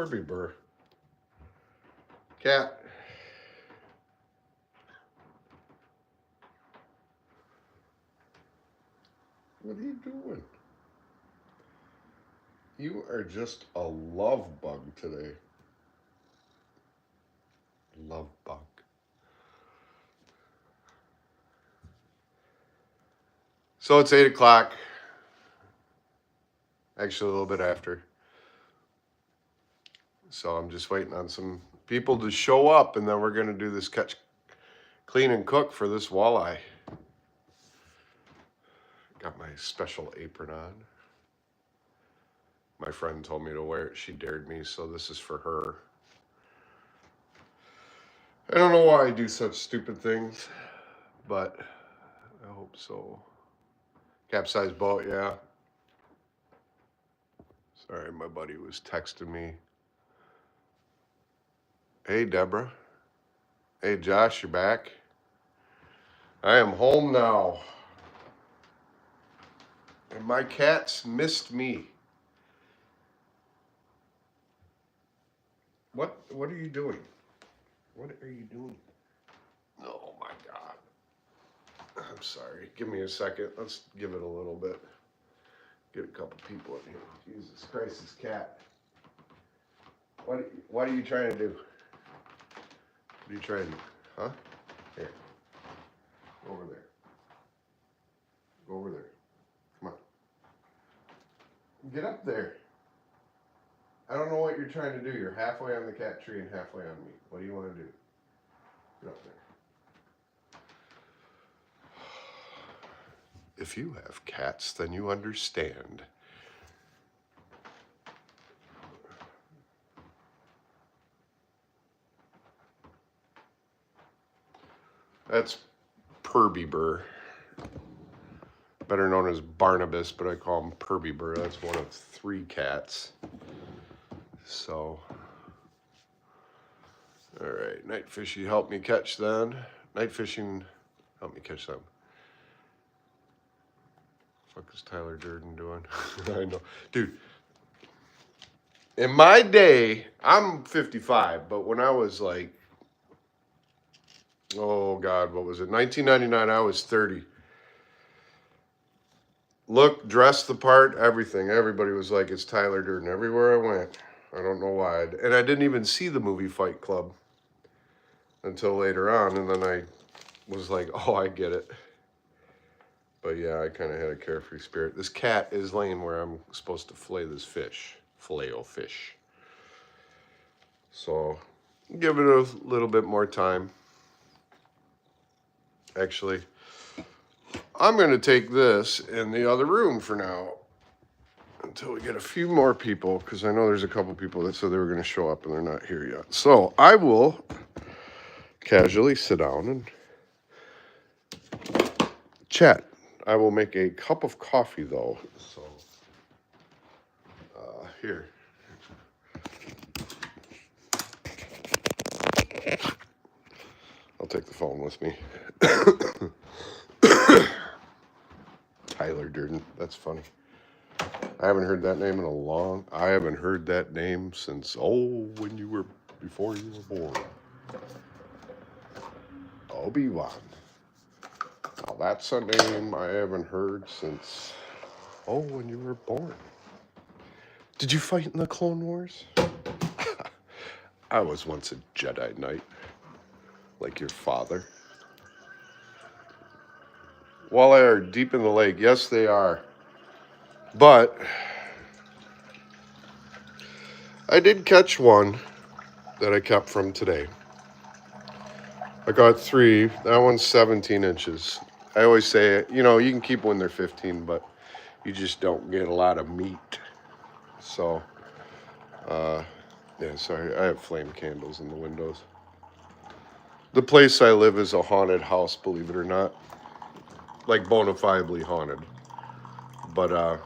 Perby burr. Cat. What are you doing? You are just a love bug today. Love bug. So it's 8 o'clock. Actually, a little bit after. So I'm just waiting on some people to show up, and then we're going to do this catch, clean, and cook for this walleye. Got my special apron on. My friend told me to wear it. She dared me, so this is for her. I don't know why I do such stupid things, but I hope so. Capsized boat, yeah. Sorry, my buddy was texting me. Hey, Deborah. Hey, Josh, you're back? I am home now. And my cats missed me. What are you doing? What are you doing? Oh, my God. I'm sorry. Give me a second. Let's give it a little bit. Get a couple people in here. Jesus Christ, this cat. What are you trying to do? What are you trying to do? Huh? Here. Go over there. Go over there. Come on. Get up there. I don't know what you're trying to do. You're halfway on the cat tree and halfway on me. What do you want to do? Get up there. If you have cats, then you understand. That's Perby burr, better known as Barnabas, but I call him Perby burr. That's one of 3 cats. So, all right, night fishing helped me catch then. Night fishing helped me catch them. Fuck is Tyler Durden doing? I know, dude. In my day, I'm 55, but when I was like, oh God, what was it? 1999, I was 30. Look, dressed the part, everything. Everybody was like, it's Tyler Durden. Everywhere I went. I don't know why. And I didn't even see the movie Fight Club until later on. And then I was like, oh, I get it. But yeah, I kind of had a carefree spirit. This cat is laying where I'm supposed to fillet this fish. Filet-o fish. So, give it a little bit more time. Actually, I'm going to take this in the other room for now until we get a few more people, because I know there's a couple people that said they were going to show up and they're not here yet. So I will casually sit down and chat. I will make a cup of coffee though. So here. I'll take the phone with me. Tyler Durden. That's funny. I haven't heard that name in a long... I haven't heard that name since, before you were born. Obi-Wan. Now that's a name I haven't heard since, when you were born. Did you fight in the Clone Wars? I was once a Jedi Knight, like your father. Walleye are deep in the lake. Yes, they are. But I did catch one that I kept from today. I got 3. That one's 17 inches. I always say, you can keep when they're 15, but you just don't get a lot of meat. So, yeah, sorry. I have flame candles in the windows. The place I live is a haunted house, believe it or not. Like, bona fidely haunted. But,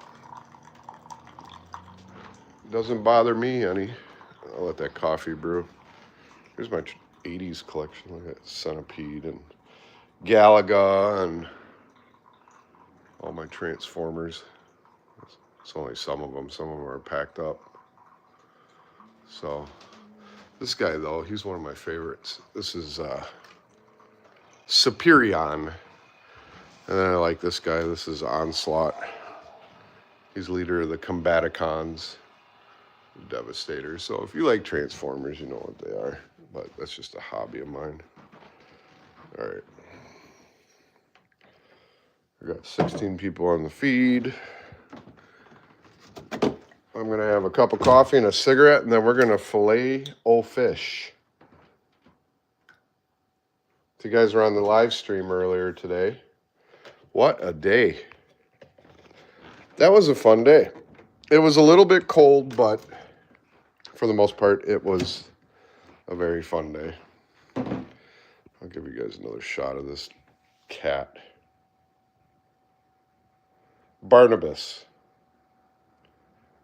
doesn't bother me any. I'll let that coffee brew. Here's my 80s collection. Look at Centipede and Galaga and all my Transformers. It's only some of them. Some of them are packed up. So this guy, though, he's one of my favorites. This is Superion. And then I like this guy. This is Onslaught. He's leader of the Combaticons, Devastators. So if you like Transformers, you know what they are. But that's just a hobby of mine. All right. I got 16 people on the feed. I'm going to have a cup of coffee and a cigarette, and then we're going to fillet fish. You guys were on the live stream earlier today. What a day. That was a fun day. It was a little bit cold, but for the most part, it was a very fun day. I'll give you guys another shot of this cat. Barnabas,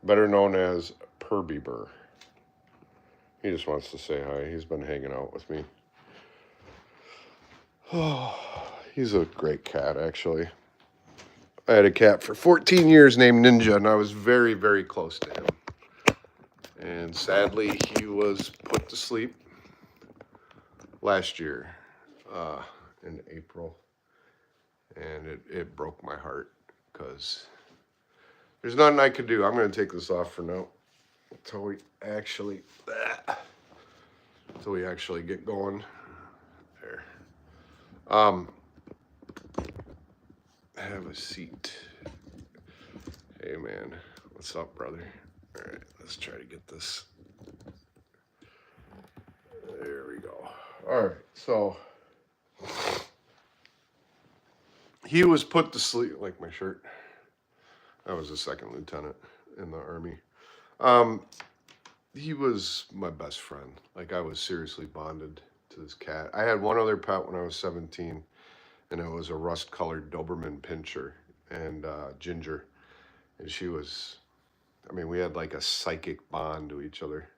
better known as Purbeber. He just wants to say hi. He's been hanging out with me. Oh, he's a great cat, actually. I had a cat for 14 years named Ninja, and I was very, very close to him. And sadly, he was put to sleep last year in April. And it broke my heart because there's nothing I could do. I'm going to take this off for now until we actually get going. There. Have a seat. Hey man, what's up, brother? All right, let's try to get this. There we go. All right, so he was put to sleep, like my shirt. I was a second lieutenant in the Army. He was my best friend. Like, I was seriously bonded to this cat. I had one other pet when I was 17. And it was a rust-colored Doberman Pinscher and Ginger. And she was, I mean, we had like a psychic bond to each other.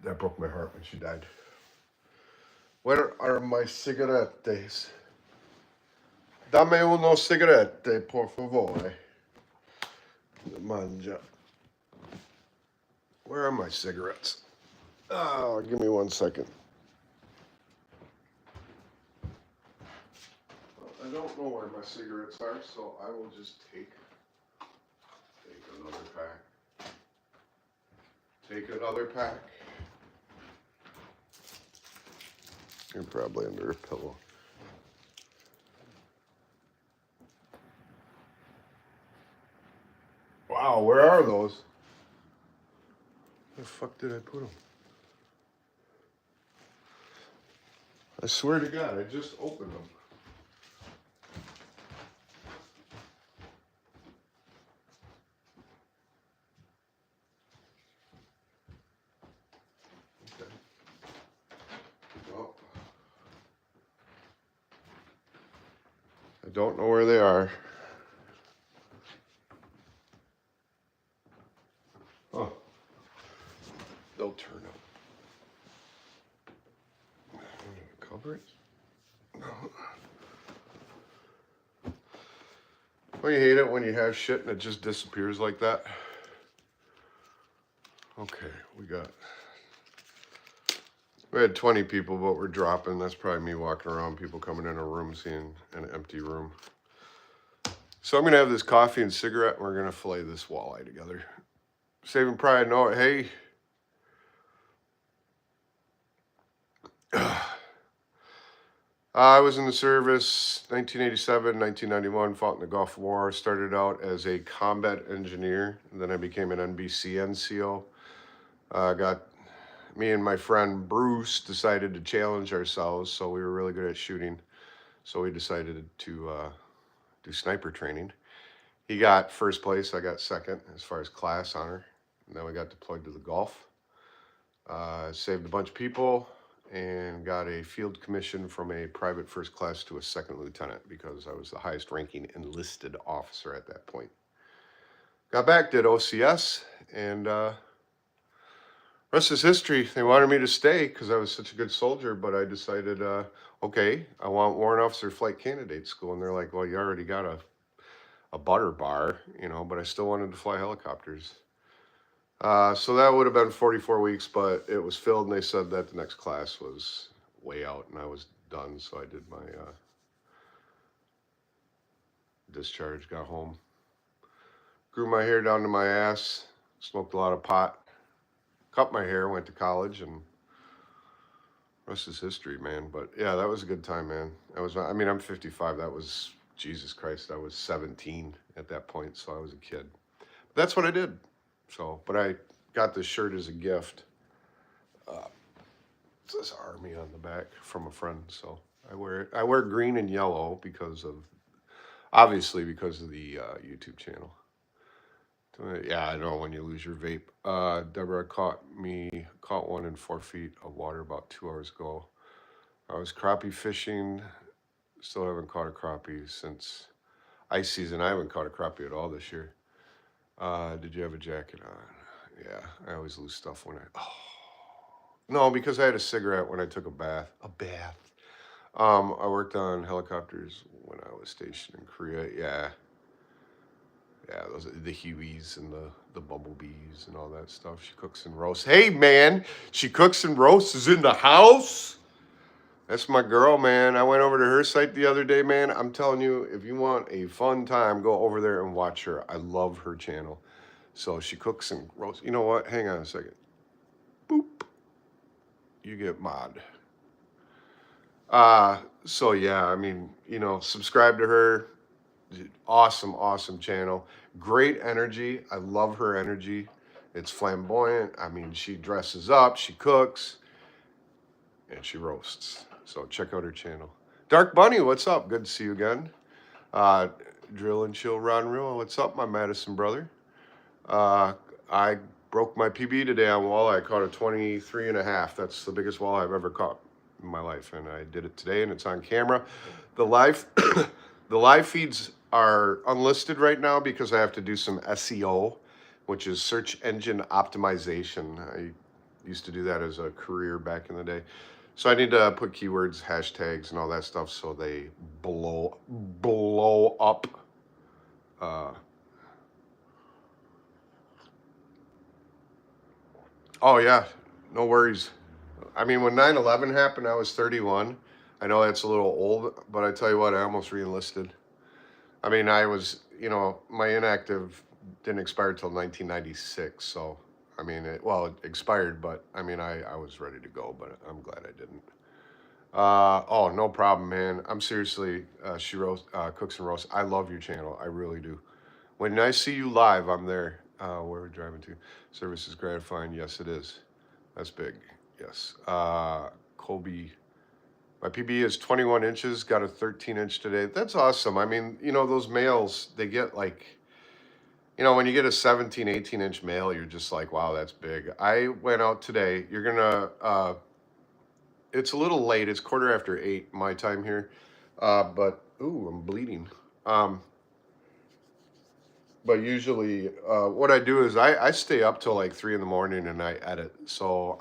That broke my heart when she died. Where are my cigarettes? Dame uno sigarette, por favore. Mangia. Where are my cigarettes? Oh, give me 1 second. I don't know where my cigarettes are, so I will just take another pack. Take another pack. You're probably under a pillow. Wow, where are those? Where the fuck did I put them? I swear to God, I just opened them. I don't know where they are. Oh, they'll turn up. Cover it? No. Well, you hate it when you have shit and it just disappears like that. Okay, we had 20 people, but we're dropping. That's probably me walking around, people coming in a room, seeing an empty room. So I'm going to have this coffee and cigarette, and we're going to fillet this walleye together. Saving pride, no, hey. I was in the service 1987, 1991, fought in the Gulf War, started out as a combat engineer, and then I became an NBC NCO. Me and my friend Bruce decided to challenge ourselves, so we were really good at shooting. So we decided to do sniper training. He got first place, I got second as far as class honor. And then we got deployed to the Gulf. Saved a bunch of people and got a field commission from a private first class to a second lieutenant because I was the highest ranking enlisted officer at that point. Got back, did OCS, and rest is history. They wanted me to stay because I was such a good soldier, but I decided, okay, I want Warrant Officer Flight Candidate School. And they're like, well, you already got a a butter bar, you know, but I still wanted to fly helicopters. So that would have been 44 weeks, but it was filled, and they said that the next class was way out, and I was done. So I did my discharge, got home, grew my hair down to my ass, smoked a lot of pot, cut my hair, went to college, and rest is history, man. But yeah, that was a good time, man. I mean, I'm 55. That was, Jesus Christ, I was 17 at that point, so I was a kid. But that's what I did. So, but I got this shirt as a gift. It says Army on the back from a friend, so I wear it. I wear green and yellow obviously because of the YouTube channel. Yeah, I know when you lose your vape. Deborah caught one in 4 feet of water about 2 hours ago. I was crappie fishing. Still haven't caught a crappie since ice season. I haven't caught a crappie at all this year. Did you have a jacket on? Yeah, I always lose stuff when no, because I had a cigarette when I took a bath. A bath. I worked on helicopters when I was stationed in Korea. Yeah. Yeah, those are the Hueys and the bumblebees and all that stuff. She cooks and roasts. Hey, man, she cooks and roasts is in the house. That's my girl, man. I went over to her site the other day, man. I'm telling you, if you want a fun time, go over there and watch her. I love her channel. So she cooks and roasts. You know what? Hang on a second. Boop. You get mod. So yeah, I mean, you know, subscribe to her. Awesome channel. Great energy. I love her energy. It's flamboyant. I mean, she dresses up, she cooks, and she roasts. So check out her channel. Dark Bunny, what's up? Good to see you again. Drill and Chill Ron Real, what's up, my Madison brother? I broke my PB today on walleye. I caught a 23 and a half. That's the biggest walleye I've ever caught in my life, and I did it today, and it's on camera. The live the live feeds are unlisted right now because I have to do some SEO, which is search engine optimization. I used to do that as a career back in the day. So I need to put keywords, hashtags, and all that stuff so they blow up. Oh yeah, no worries. I mean, when 9/11 happened, I was 31. I know that's a little old, but I tell you what, I almost re-enlisted. I mean, I was, you know, my inactive didn't expire till 1996. So, I mean, it expired, but I mean, I was ready to go, but I'm glad I didn't. Oh, no problem, man. I'm seriously, she cooks and roasts. I love your channel. I really do. When I see you live, I'm there. Where we're driving to. Service is gratifying. Yes, it is. That's big. Yes. Kobe. My PB is 21 inches. Got a 13-inch today. That's awesome. I mean, you know, those males, they get like, you know, when you get a 17, 18-inch male, you're just like, wow, that's big. I went out today. You're going to, it's a little late. It's 8:15 my time here. But, ooh, I'm bleeding. But usually what I do is I stay up till like 3 in the morning and I edit. So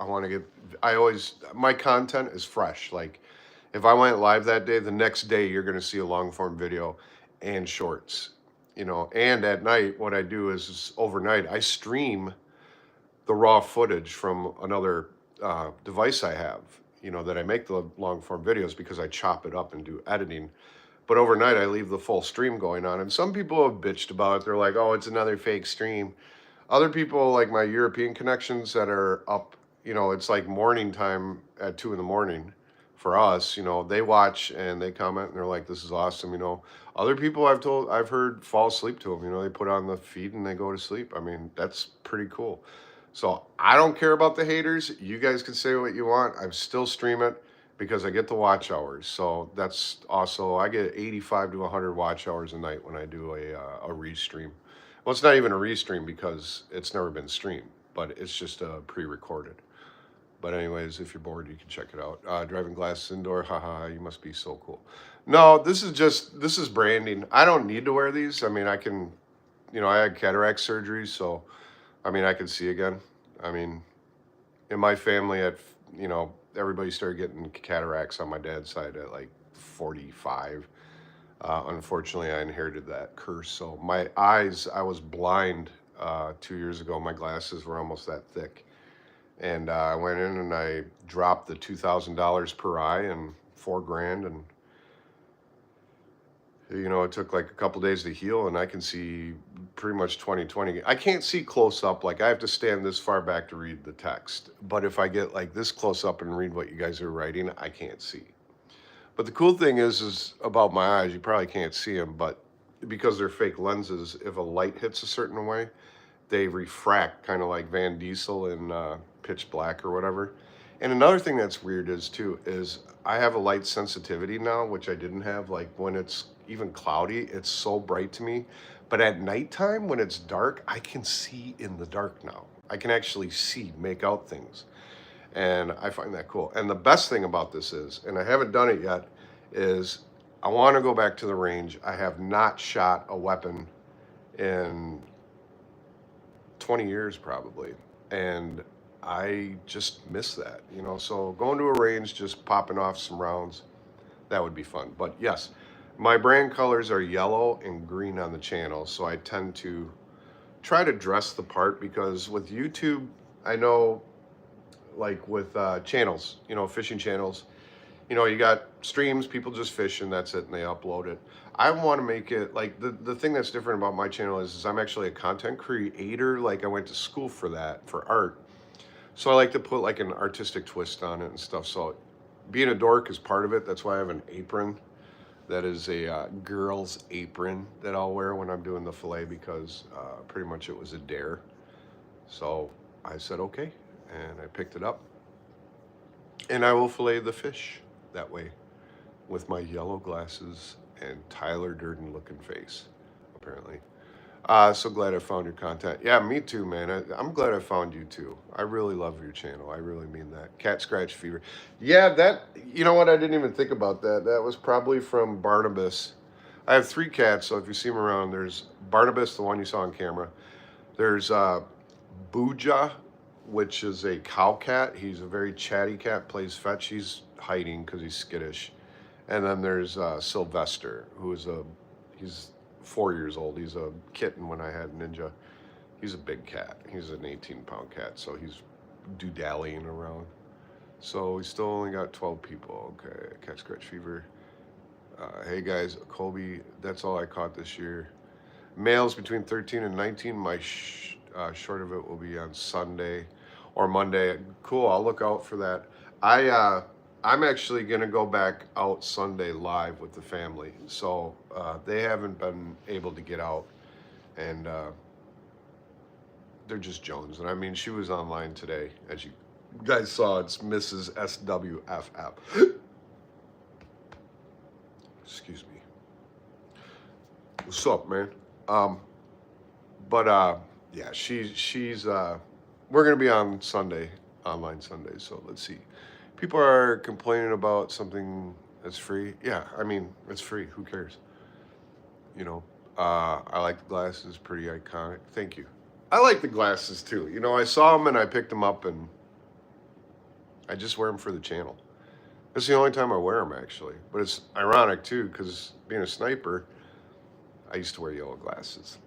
my content is fresh. Like if I went live that day, the next day you're going to see a long form video and shorts, you know. And at night, what I do is overnight, I stream the raw footage from another device I have, you know, that I make the long form videos because I chop it up and do editing. But overnight, I leave the full stream going on. And some people have bitched about it. They're like, oh, it's another fake stream. Other people, like my European connections that are up, you know, it's like morning time at 2 in the morning for us, you know, they watch and they comment and they're like, this is awesome, you know. Other people I've heard fall asleep to them, you know, they put on the feed and they go to sleep. I mean, that's pretty cool. So I don't care about the haters. You guys can say what you want. I still stream it because I get the watch hours. So that's also, I get 85 to 100 watch hours a night when I do a restream. Well, it's not even a restream because it's never been streamed, but it's just pre-recorded. But anyways, if you're bored, you can check it out. Driving glasses indoor, haha, you must be so cool. No, this is branding. I don't need to wear these. I mean, I can, you know, I had cataract surgery, so, I mean, I can see again. I mean, in my family, you know, everybody started getting cataracts on my dad's side at like 45. Unfortunately, I inherited that curse. So my eyes, I was blind 2 years ago. My glasses were almost that thick. And I went in and I dropped the $2,000 per eye and 4 grand. And, it took like a couple days to heal and I can see pretty much 20/20. I can't see close up. Like I have to stand this far back to read the text. But if I get like this close up and read what you guys are writing, I can't see. But the cool thing is about my eyes, you probably can't see them, but because they're fake lenses, if a light hits a certain way, they refract, kind of like Van Diesel in Pitch Black or whatever. And another thing that's weird is I have a light sensitivity now, which I didn't have. Like when it's even cloudy, it's so bright to me. But at nighttime, when it's dark, I can see in the dark now. I can actually see, make out things. And I find that cool. And the best thing about this is, and I haven't done it yet, is I want to go back to the range. I have not shot a weapon in 20 years probably. And I just miss that, So going to a range, just popping off some rounds, that would be fun. But yes, my brand colors are yellow and green on the channel. So I tend to try to dress the part because with YouTube, I know like with channels, fishing channels, you got streams, people just fish and that's it and they upload it. I want to make it like the thing that's different about my channel is I'm actually a content creator. Like I went to school for that, for art. So I like to put like an artistic twist on it and stuff. So being a dork is part of it. That's why I have an apron. That is a girl's apron that I'll wear when I'm doing the fillet because pretty much it was a dare. So I said, okay. And I picked it up. And I will fillet the fish that way with my yellow glasses and Tyler Durden looking face, apparently. So glad I found your content. Yeah, me too, man. I'm glad I found you too. I really love your channel. I really mean that. Cat scratch fever. Yeah, you know what? I didn't even think about that. That was probably from Barnabas. I have 3 cats, so if you see them around, there's Barnabas, the one you saw on camera. There's Booja, which is a cow cat. He's a very chatty cat, plays fetch. He's hiding because he's skittish. And then there's Sylvester, he's 4 years old. He's a kitten when I had Ninja. He's a big cat. He's an 18-pound cat, so he's doodallying around. So we still only got 12 people. Okay, cat scratch fever. Hey guys, Colby, that's all I caught this year. Males between 13 and 19. My short of it will be on Sunday or Monday. Cool, I'll look out for that. I'm actually going to go back out Sunday live with the family. So they haven't been able to get out. And they're just Jones. And I mean, she was online today. As you guys saw, it's Mrs. SWFF. Excuse me. What's up, man? Yeah, she's we're going to be on Sunday, online Sunday. So let's see. People are complaining about something that's free. Yeah, I mean, it's free. Who cares? I like the glasses. Pretty iconic. Thank you. I like the glasses, too. I saw them and I picked them up and I just wear them for the channel. It's the only time I wear them, actually. But it's ironic, too, because being a sniper, I used to wear yellow glasses.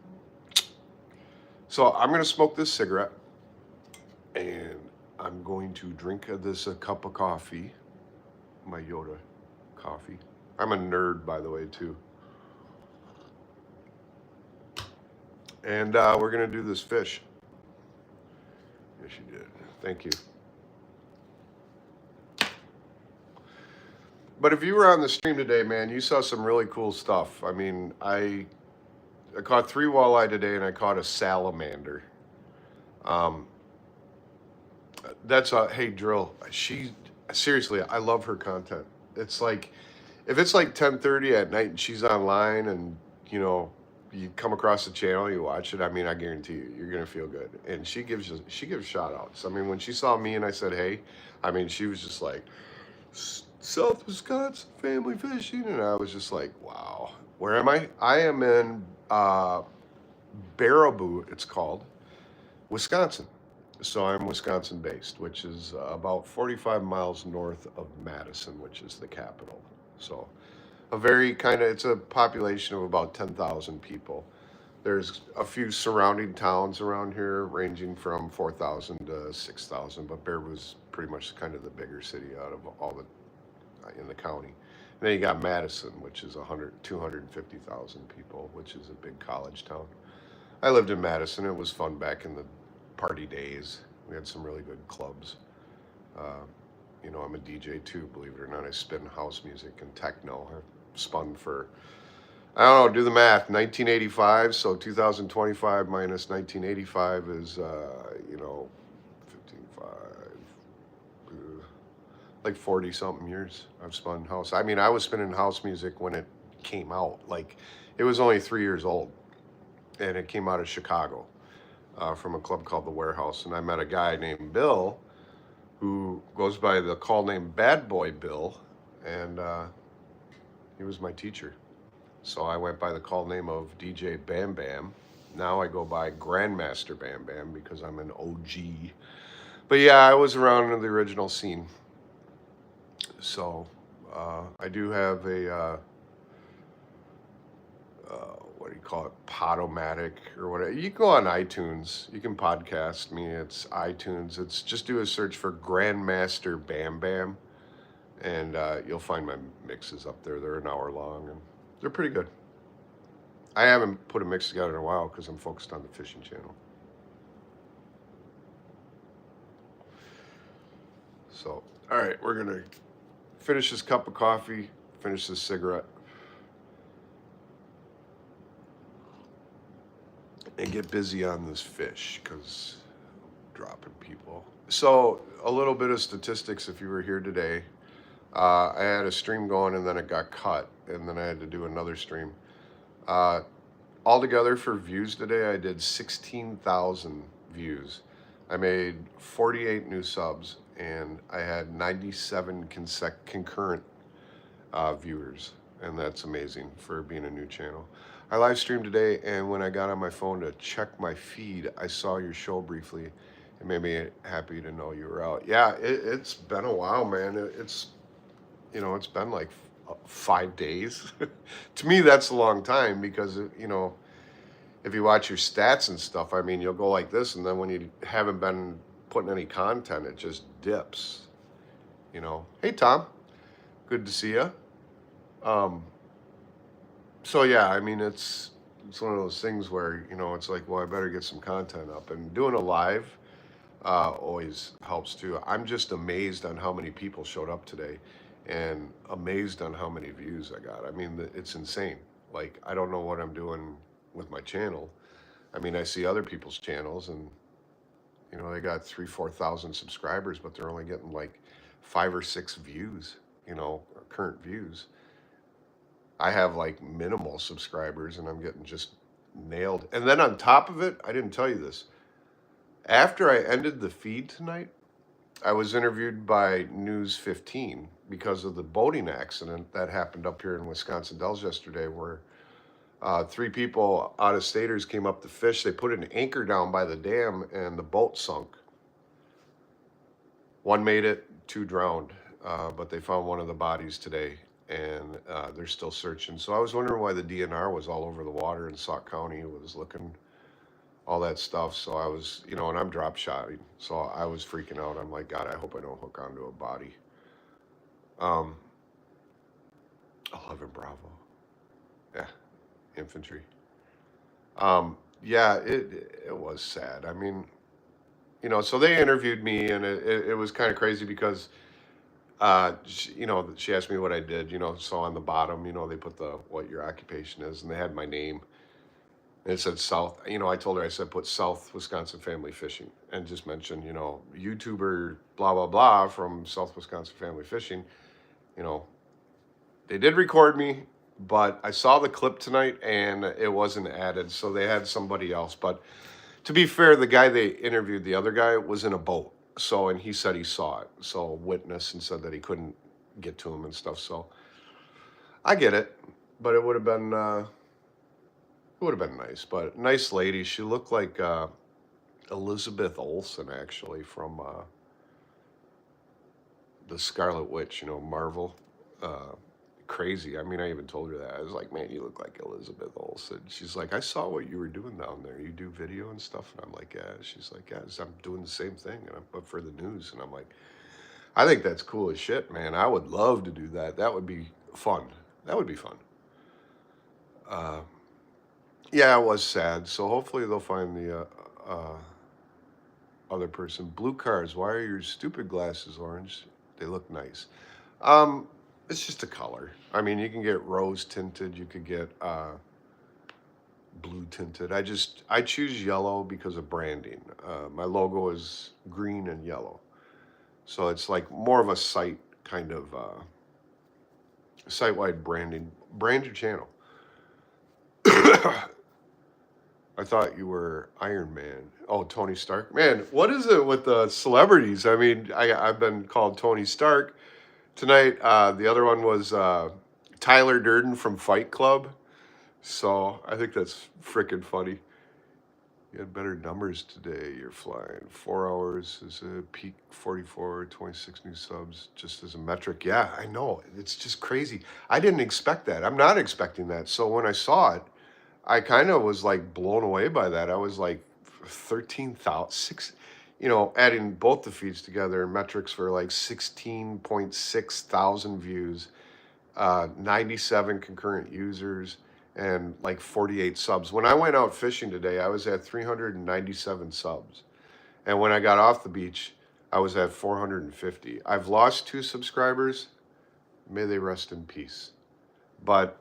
So I'm going to smoke this cigarette and I'm going to drink a cup of coffee, my Yoda coffee. I'm a nerd, by the way, too. And we're going to do this fish. Yes, you did. Thank you. But if you were on the stream today, man, you saw some really cool stuff. I mean, I caught 3 walleye today and I caught a salamander. Hey, Drill, seriously, I love her content. It's like, if it's like 10:30 at night and she's online and, you come across the channel, you watch it, I mean, I guarantee you're going to feel good. And she gives shout outs. I mean, when she saw me and I said, hey, I mean, she was just like, South Wisconsin family fishing. And I was just like, wow, where am I? I am in Baraboo, it's called, Wisconsin. So I'm Wisconsin based, which is about 45 miles north of Madison, which is the capital. So a very kind of, it's a population of about 10,000 people. There's a few surrounding towns around here ranging from 4,000 to 6,000, but Bearwood's pretty much kind of the bigger city out of all the in the county. And then you got Madison, which is 250,000 people, which is a big college town. I lived in Madison. It was fun back in the party days. We had some really good clubs. Uh, I'm a DJ too, believe it or not. I spin house music and techno. I spun for, I don't know, do the math, 1985. So 2025 minus 1985 is, 15, 5, like 40 something years I've spun house. I mean, I was spinning house music when it came out. Like, it was only 3 years old, and it came out of Chicago from a club called The Warehouse. And I met a guy named Bill who goes by the call name Bad Boy Bill, and he was my teacher. So I went by the call name of DJ Bam Bam. Now I go by Grandmaster Bam Bam because I'm an OG. But yeah, I was around in the original scene. So I do have a, what do you call it, Podomatic or whatever. You can go on iTunes. You can podcast me. It's iTunes. It's just do a search for Grandmaster Bam Bam, and you'll find my mixes up there. They're an hour long, and they're pretty good. I haven't put a mix together in a while because I'm focused on the fishing channel. So, all right, we're going to finish this cup of coffee, finish this cigarette, and get busy on this fish because I'm dropping people. So, a little bit of statistics if you were here today. I had a stream going and then it got cut, and then I had to do another stream. Altogether for views today, I did 16,000 views. I made 48 new subs, and I had 97 concurrent viewers, and that's amazing for being a new channel. I live streamed today, and when I got on my phone to check my feed, I saw your show briefly. It made me happy to know you were out. Yeah, it's been a while, man. It's been like 5 days. To me, that's a long time because, if you watch your stats and stuff, I mean, you'll go like this, and then when you haven't been putting any content, it just dips. Hey, Tom, good to see you. So yeah, I mean, it's one of those things where, it's like, well, I better get some content up, and doing a live always helps too. I'm just amazed on how many people showed up today, and amazed on how many views I got. I mean, it's insane. Like, I don't know what I'm doing with my channel. I mean, I see other people's channels, and they got 3,000-4,000 subscribers, but they're only getting like 5 or 6 views, current views. I have like minimal subscribers, and I'm getting just nailed. And then on top of it, I didn't tell you this. After I ended the feed tonight, I was interviewed by News 15 because of the boating accident that happened up here in Wisconsin Dells yesterday, where 3 people out of staters came up to fish. They put an anchor down by the dam, and the boat sunk. 1 made it, 2 drowned, but they found one of the bodies today, and they're still searching. So I was wondering why the DNR was all over the water in Sauk County. It was looking, all that stuff. So I was, and I'm drop shotting. So I was freaking out. I'm like, God, I hope I don't hook onto a body. 11 Bravo. Yeah, infantry. Yeah, it was sad. I mean, so they interviewed me, and it was kind of crazy because, she asked me what I did, so on the bottom, they put what your occupation is, and they had my name. And it said South, I told her, I said, put South Wisconsin Family Fishing, and just mentioned, YouTuber, blah, blah, blah, from South Wisconsin Family Fishing. They did record me, but I saw the clip tonight, and it wasn't added, so they had somebody else. But to be fair, the guy they interviewed, the other guy, was in a boat. So, and he said he saw it. So, witness, and said that he couldn't get to him and stuff. So, I get it, but it would have been nice. But nice lady. She looked like Elizabeth Olsen, actually, from the Scarlet Witch. Marvel crazy. I mean, I even told her that. I was like, man, you look like Elizabeth Olsen. She's like, I saw what you were doing down there. You do video and stuff. And I'm like, yeah. She's like, yeah, I'm doing the same thing. And I'm up for the news. And I'm like, I think that's cool as shit, man. I would love to do that. That would be fun. That would be fun. Yeah, it was sad. So hopefully they'll find the other person. Blue cars. Why are your stupid glasses orange? They look nice. Um, it's just a color. I mean, you can get rose tinted. You could get blue tinted. I choose yellow because of branding. My logo is green and yellow, so it's like more of a site kind of site-wide branding. Brand your channel. I thought you were Iron Man. Oh, Tony Stark. Man, what is it with the celebrities? I mean, I've been called Tony Stark. Tonight, the other one was Tyler Durden from Fight Club. So I think that's freaking funny. You had better numbers today. You're flying. 4 hours is a peak 44, 26 new subs just as a metric. Yeah, I know. It's just crazy. I didn't expect that. I'm not expecting that. So when I saw it, I kind of was like blown away by that. I was like 13,000, adding both the feeds together, metrics for like 16.6 thousand views, 97 concurrent users, and like 48 subs. When I went out fishing today, I was at 397 subs. And when I got off the beach, I was at 450. I've lost 2 subscribers. May they rest in peace. But,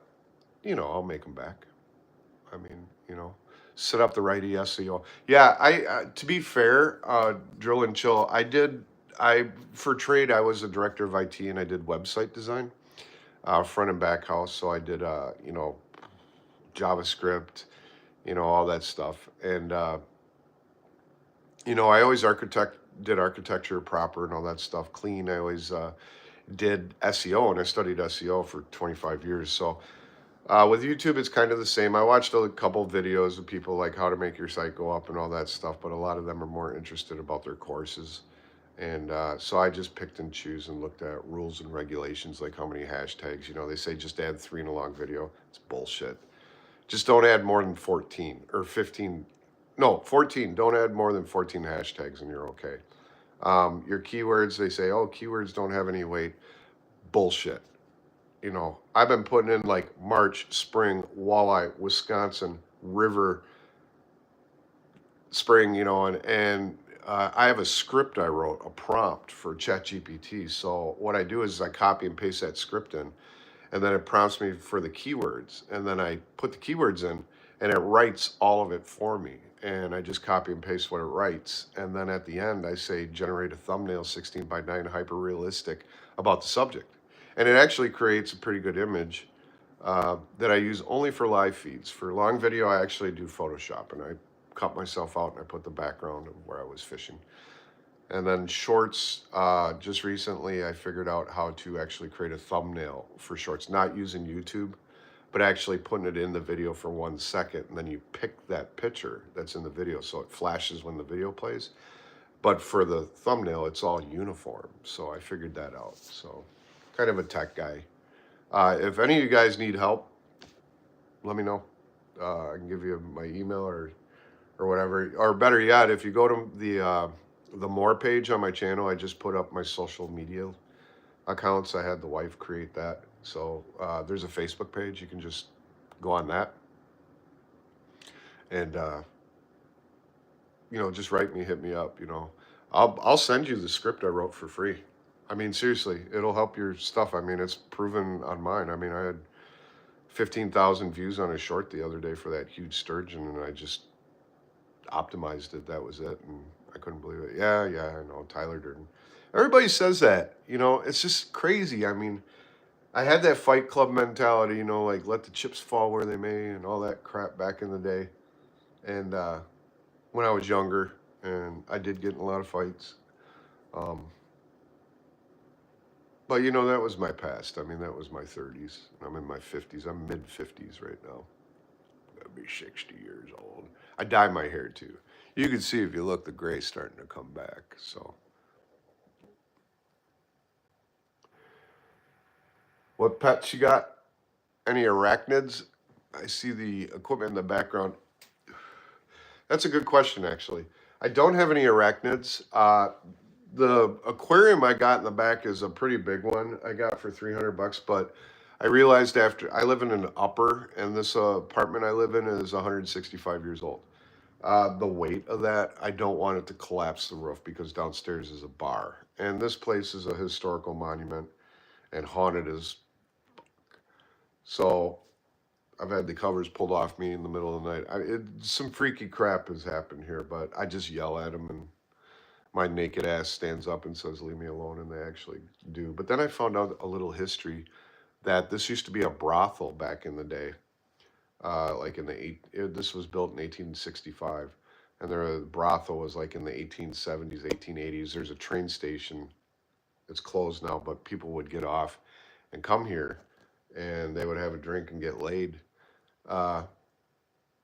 I'll make them back. I mean, set up the right SEO. Yeah, to be fair, Drill and Chill, for trade, I was a director of IT and I did website design, front and back house. So I did, JavaScript, all that stuff. And, I always did architecture proper and all that stuff clean. I always did SEO, and I studied SEO for 25 years. So with YouTube, it's kind of the same. I watched a couple videos of people like how to make your site go up and all that stuff, but a lot of them are more interested about their courses. And so I just picked and choose and looked at rules and regulations, like how many hashtags. They say just add 3 in a long video. It's bullshit. Just don't add more than 14 or 15. No, 14. Don't add more than 14 hashtags and you're okay. Your keywords, they say, oh, keywords don't have any weight. Bullshit. I've been putting in like March, spring, walleye, Wisconsin, river, spring, and I have a script I wrote, a prompt for ChatGPT. So what I do is I copy and paste that script in, and then it prompts me for the keywords. And then I put the keywords in, and it writes all of it for me. And I just copy and paste what it writes. And then at the end, I say, generate a thumbnail 16:9 hyper-realistic about the subject. And it actually creates a pretty good image that I use only for live feeds. For long video, I actually do Photoshop, and I cut myself out and I put the background of where I was fishing. And then shorts, just recently I figured out how to actually create a thumbnail for shorts, not using YouTube, but actually putting it in the video for 1 second, and then you pick that picture that's in the video so it flashes when the video plays. But for the thumbnail, it's all uniform. So I figured that out. So kind of a tech guy. If any of you guys need help, let me know. I can give you my email or whatever. Or better yet, if you go to the more page on my channel, I just put up my social media accounts. I had the wife create that. So there's a Facebook page. You can just go on that. And, just write me, hit me up, I'll send you the script I wrote for free. I mean, seriously, it'll help your stuff. I mean, it's proven on mine. I mean, I had 15,000 views on a short the other day for that huge sturgeon, and I just optimized it. That was it, and I couldn't believe it. Yeah, I know, Tyler Durden. Everybody says that, it's just crazy. I mean, I had that Fight Club mentality, like let the chips fall where they may and all that crap back in the day. And when I was younger, and I did get in a lot of fights. But that was my past. I mean, that was my 30s. I'm in my 50s. I'm mid-50s right now. I'll be 60 years old. I dye my hair too. You can see if you look, the gray's starting to come back. So What pets you got? Any arachnids? I see the equipment in the background. That's a good question, actually. I don't have any arachnids. The aquarium I got in the back is a pretty big one. I got for 300 bucks, but I realized after I live in an upper, and this apartment I live in is 165 years old. The weight of that, I don't want it to collapse the roof because downstairs is a bar, and this place is a historical monument and haunted as so. I've had the covers pulled off me in the middle of the night. Some freaky crap has happened here, but I just yell at them, and my naked ass stands up and says, "Leave me alone," and they actually do. But then I found out a little history that this used to be a brothel back in the day. Like in the this was built in 1865, and the brothel was like in the 1870s, 1880s. There's a train station. It's closed now, but people would get off and come here, and they would have a drink and get laid. Uh,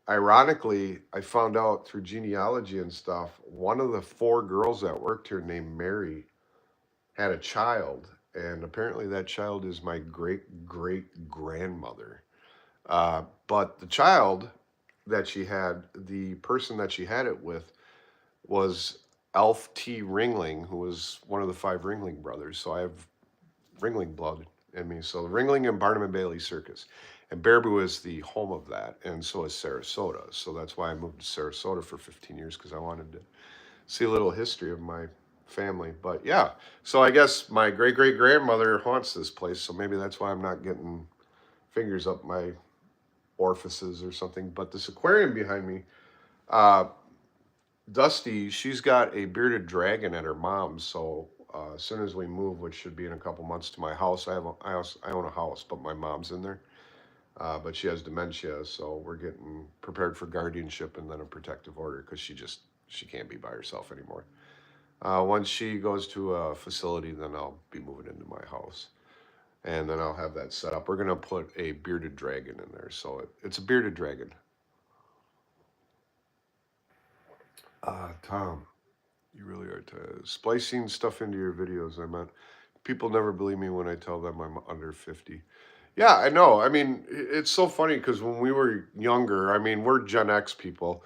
Ironically, I found out through genealogy and stuff, one of the four girls that worked here named Mary had a child, and apparently that child is my great great grandmother. But the child that she had, the person that she had it with, was Alf T. Ringling, who was one of the five Ringling brothers. So I have Ringling blood in me. So Ringling and Barnum and Bailey Circus. And Baraboo is the home of that, and so is Sarasota. So that's why I moved to Sarasota for 15 years, because I wanted to see a little history of my family. But yeah, so I guess my great great grandmother haunts this place, so maybe that's why I'm not getting fingers up my orifices or something. But this aquarium behind me, uh, Dusty, she's got a bearded dragon at her mom's. So as soon as we move, which should be in a couple months to my house, I own a house, but my mom's in there. But she has dementia, so we're getting prepared for guardianship and then a protective order because she can't be by herself anymore. Once she goes to a facility, then I'll be moving into my house, and then I'll have that set up. We're gonna put a bearded dragon in there, so it's a bearded dragon. Tom, you really are splicing stuff into your videos. I meant people never believe me when I tell them I'm under 50. Yeah, I know. I mean, it's so funny because when we were younger, I mean, we're Gen X people.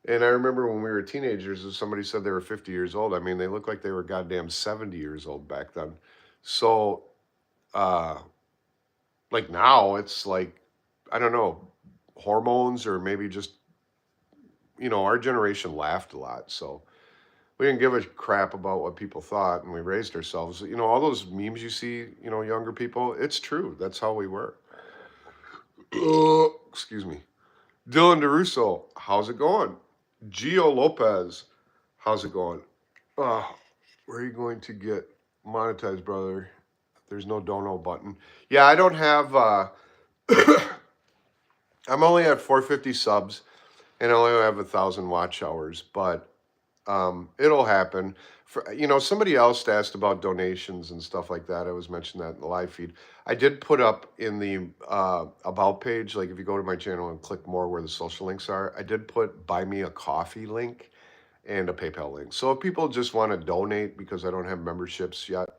And I remember when we were teenagers, if somebody said they were 50 years old, I mean, they looked like they were goddamn 70 years old back then. So, uh, like now, it's like, I don't know, hormones or maybe just, our generation laughed a lot. So we didn't give a crap about what people thought and we raised ourselves. All those memes you see, younger people, it's true. That's how we were. Excuse me. Dylan DeRusso, how's it going? Gio Lopez, how's it going? Uh, where are you going to get monetized, brother? There's no dono button. Yeah, I don't have. I'm only at 450 subs, and I only have 1,000 watch hours. But it'll happen. Somebody else asked about donations and stuff like that. I was mentioning that in the live feed. I did put up in the about page, like if you go to my channel and click more where the social links are, I did put buy me a coffee link and a PayPal link. So if people just want to donate because I don't have memberships yet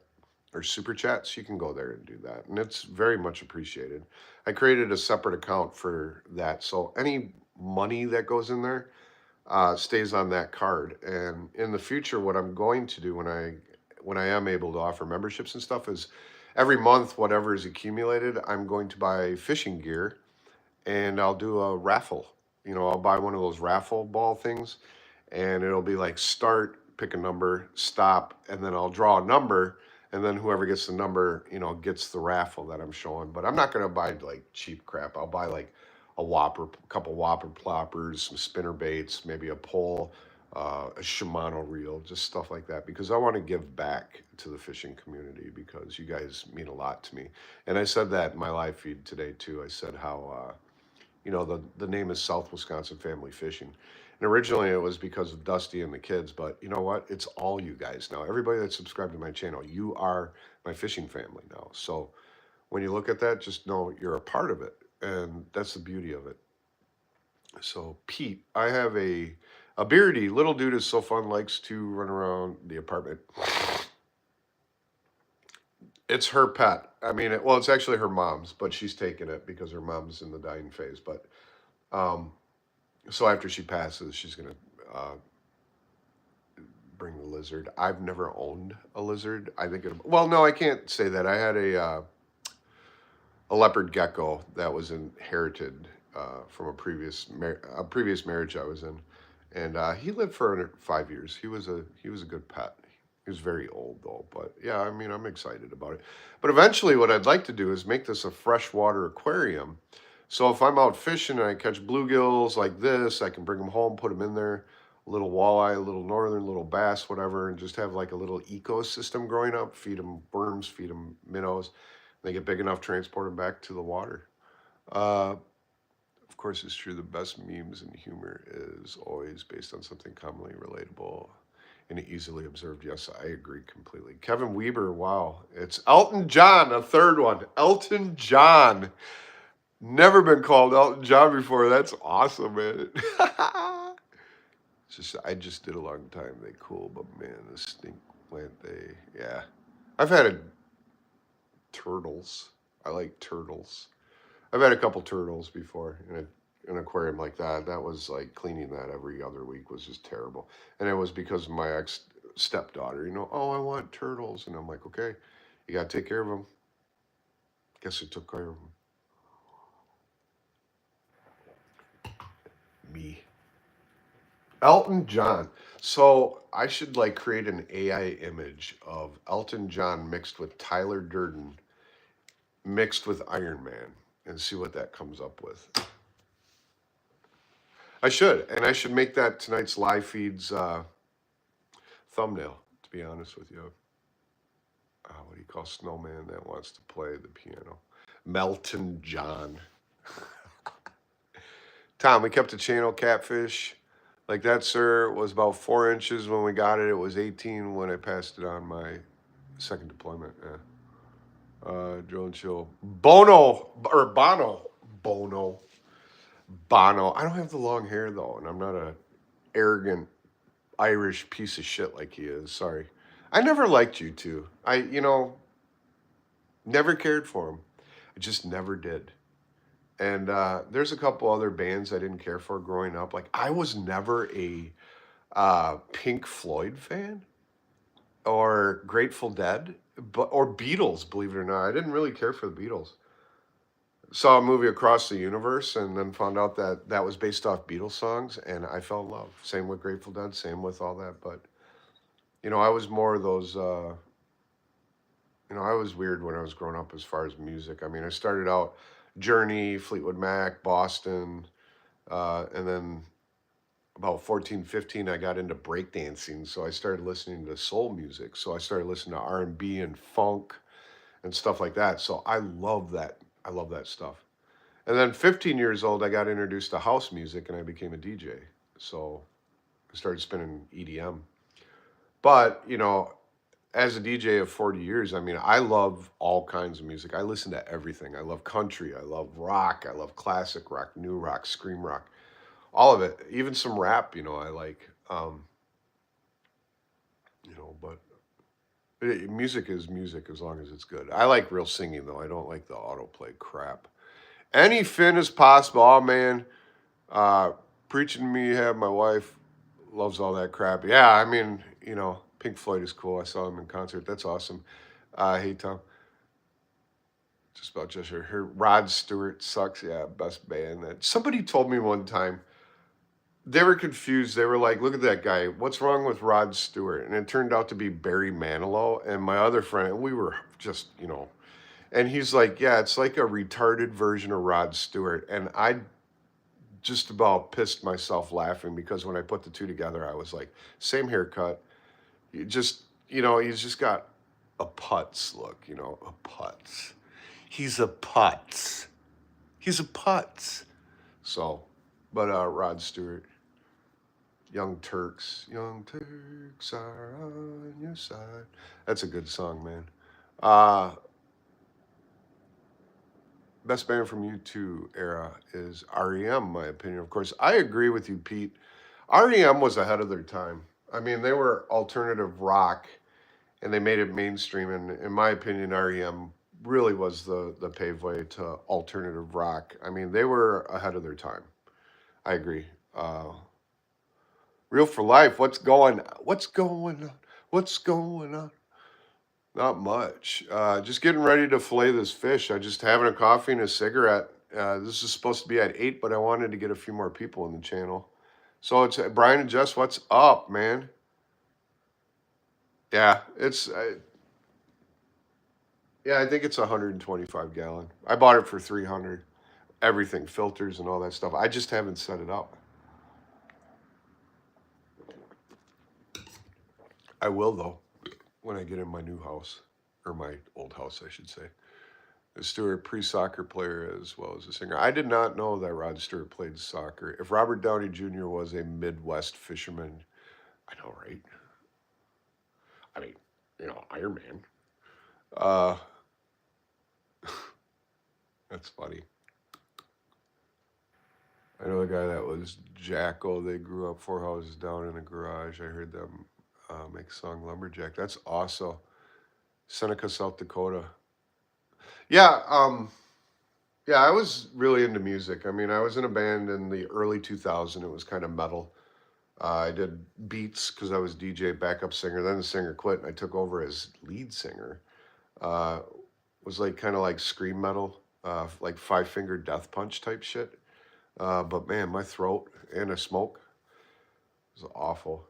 or super chats, you can go there and do that. And it's very much appreciated. I created a separate account for that. So any money that goes in there stays on that card. And in the future, what I'm going to do when I am able to offer memberships and stuff is every month, whatever is accumulated, I'm going to buy fishing gear and I'll do a raffle. I'll buy one of those raffle ball things and it'll be like start, pick a number, stop, and then I'll draw a number. And then whoever gets the number, gets the raffle that I'm showing. But I'm not going to buy like cheap crap. I'll buy like a whopper, a couple whopper ploppers, some spinner baits, maybe a pole, a Shimano reel, just stuff like that. Because I want to give back to the fishing community because you guys mean a lot to me. And I said that in my live feed today too. I said how the name is South Wisconsin Family Fishing. And originally it was because of Dusty and the kids, but you know what? It's all you guys now. Everybody that's subscribed to my channel, you are my fishing family now. So when you look at that, just know you're a part of it. And that's the beauty of it. So Pete, I have a beardy little dude is so fun, likes to run around the apartment. It's her pet. I mean, well, it's actually her mom's, but she's taken it because her mom's in the dying phase. But um, so after she passes, she's gonna uh, bring the lizard. I've never owned a lizard. I think it. Well, no, I can't say that. I had a leopard gecko that was inherited from a previous marriage I was in, and he lived for 5 years. He was a good pet. He was very old though, but yeah, I mean, I'm excited about it. But eventually, what I'd like to do is make this a freshwater aquarium. So if I'm out fishing and I catch bluegills like this, I can bring them home, put them in there, a little walleye, a little northern, little bass, whatever, and just have like a little ecosystem growing up. Feed them worms, feed them minnows. They get big enough, transport them back to the water. Uh, of course, it's true. The best memes and humor is always based on something commonly relatable and easily observed. Yes, I agree completely. Kevin Weber, wow. It's Elton John, a third one. Elton John. Never been called Elton John before. That's awesome, man. I just did a long time. They cool, but man, the stink plant, yeah. I've had turtles. I like turtles. I've had a couple turtles before in an aquarium like that. That was like cleaning that every other week was just terrible. And it was because of my ex stepdaughter, oh, I want turtles. And I'm like, okay, you got to take care of them. Guess who took care of them? Me. Elton John. So I should like create an AI image of Elton John mixed with Tyler Durden mixed with Iron Man and see what that comes up with. I should, and I should make that tonight's live feeds thumbnail. To be honest with you, what do you call snowman that wants to play the piano? Melton John. Tom, we kept a channel catfish like that, sir. It was about 4 inches when we got it. It was 18 when I passed it on my second deployment. Yeah. Joe and Chill. Bono or Bono. Bono. Bono. I don't have the long hair though, and I'm not a arrogant Irish piece of shit like he is. Sorry. I never liked you two. Never cared for him. I just never did. And there's a couple other bands I didn't care for growing up. Like I was never a Pink Floyd fan or Grateful Dead, or Beatles. Believe it or not, I didn't really care for the Beatles. Saw a movie Across the Universe, and then found out that that was based off Beatles songs, and I fell in love. Same with Grateful Dead, same with all that. But I was more of those. I was weird when I was growing up as far as music. I mean, I started out Journey, Fleetwood Mac, Boston, and then about 14, 15, I got into breakdancing. So I started listening to soul music. So I started listening to R&B and funk and stuff like that. So I love that. I love that stuff. And then 15 years old, I got introduced to house music and I became a DJ. So I started spinning EDM. But, as a DJ of 40 years, I mean, I love all kinds of music. I listen to everything. I love country. I love rock. I love classic rock, new rock, scream rock, all of it. Even some rap, I like. But music is music as long as it's good. I like real singing, though. I don't like the autoplay crap. Any fin is possible. Oh, man. Uh, Preaching to me, have my wife loves all that crap. Yeah, I mean, Pink Floyd is cool. I saw them in concert. That's awesome. Hey, Tom. Just about just her. Rod Stewart sucks. Yeah, best band. That somebody told me one time they were confused. They were like, "Look at that guy. What's wrong with Rod Stewart?" And it turned out to be Barry Manilow and my other friend. We were just, and he's like, "Yeah, it's like a retarded version of Rod Stewart." And I just about pissed myself laughing because when I put the two together, I was like, same haircut. He's just got a putz look, a putz. He's a putz. He's a putz. So, but Rod Stewart, Young Turks are on your side. That's a good song, man. Uh, Best band from U2 era is REM, my opinion. Of course, I agree with you, Pete. REM was ahead of their time. I mean, they were alternative rock, and they made it mainstream. And in my opinion, REM really was the paved way to alternative rock. I mean, they were ahead of their time. I agree. Real for life. What's going? What's going on? What's going on? Not much. Just getting ready to fillet this fish. I just having a coffee and a cigarette. This is supposed to be at 8, but I wanted to get a few more people in the channel. So it's Brian and Jess. What's up, man? Yeah, it's yeah. I think it's 125 gallon. I bought it for 300. Everything, filters and all that stuff. I just haven't set it up. I will though when I get in my new house, or my old house, I should say. Stewart, pre-soccer player as well as a singer. I did not know that Rod Stewart played soccer. If Robert Downey Jr. was a Midwest fisherman, I know, right? I mean, Iron Man. Uh, that's funny. I know a guy that was Jacko. They grew up 4 houses down in a garage. I heard them make a song Lumberjack. That's awesome. Seneca, South Dakota. Yeah, yeah, I was really into music. I mean, I was in a band in the early 2000s. It was kind of metal. I did beats because I was DJ, backup singer. Then the singer quit, and I took over as lead singer. Uh, was like kind of like scream metal, like Five Finger Death Punch type shit. But man, my throat and a smoke was awful,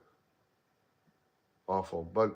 awful. But